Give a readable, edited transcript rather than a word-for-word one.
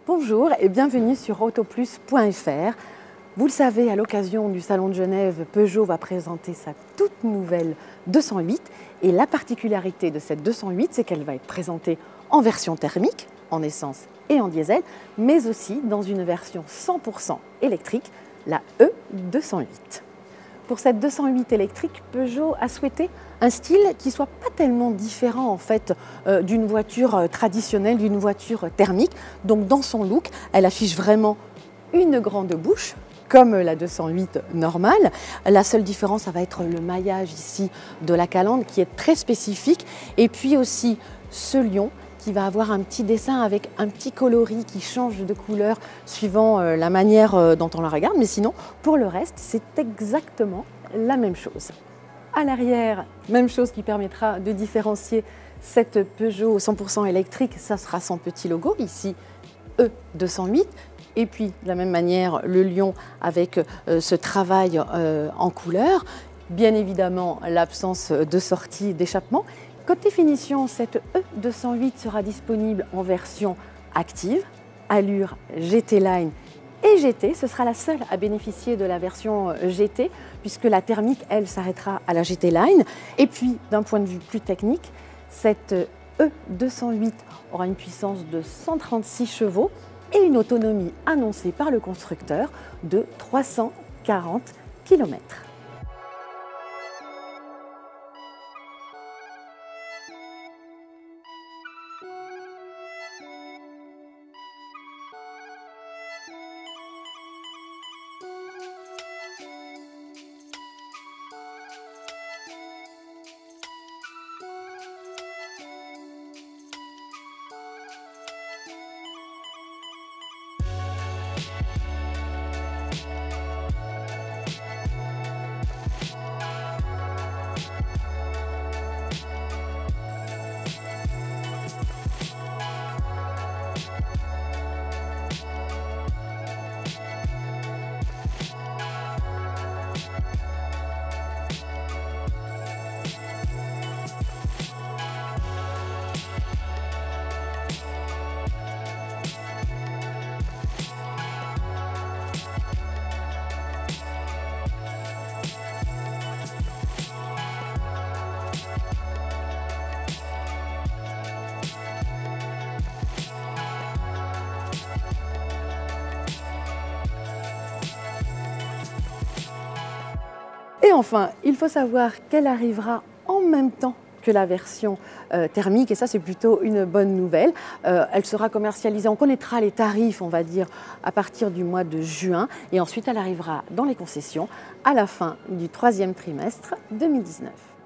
Bonjour et bienvenue sur autoplus.fr. Vous le savez, à l'occasion du Salon de Genève, Peugeot va présenter sa toute nouvelle 208. Et la particularité de cette 208, c'est qu'elle va être présentée en version thermique, en essence et en diesel, mais aussi dans une version 100% électrique, la E208. Pour cette 208 électrique, Peugeot a souhaité un style qui ne soit pas tellement différent en fait d'une voiture traditionnelle, d'une voiture thermique. Donc dans son look, elle affiche vraiment une grande bouche, comme la 208 normale. La seule différence, ça va être le maillage ici de la calandre qui est très spécifique. Et puis aussi ce lion qui va avoir un petit dessin avec un petit coloris qui change de couleur suivant la manière dont on la regarde. Mais sinon, pour le reste, c'est exactement la même chose. À l'arrière, même chose qui permettra de différencier cette Peugeot 100% électrique, ça sera son petit logo, ici E208. Et puis, de la même manière, le lion avec ce travail en couleur. Bien évidemment, l'absence de sortie d'échappement. Côté finition, cette E208 sera disponible en version active, allure GT Line et GT. Ce sera la seule à bénéficier de la version GT, puisque la thermique, elle, s'arrêtera à la GT Line. Et puis, d'un point de vue plus technique, cette E208 aura une puissance de 136 chevaux et une autonomie annoncée par le constructeur de 340 km. Et enfin, il faut savoir qu'elle arrivera en même temps que la version thermique, et ça c'est plutôt une bonne nouvelle. Elle sera commercialisée, on connaîtra les tarifs, on va dire, à partir du mois de juin, et ensuite elle arrivera dans les concessions à la fin du troisième trimestre 2019.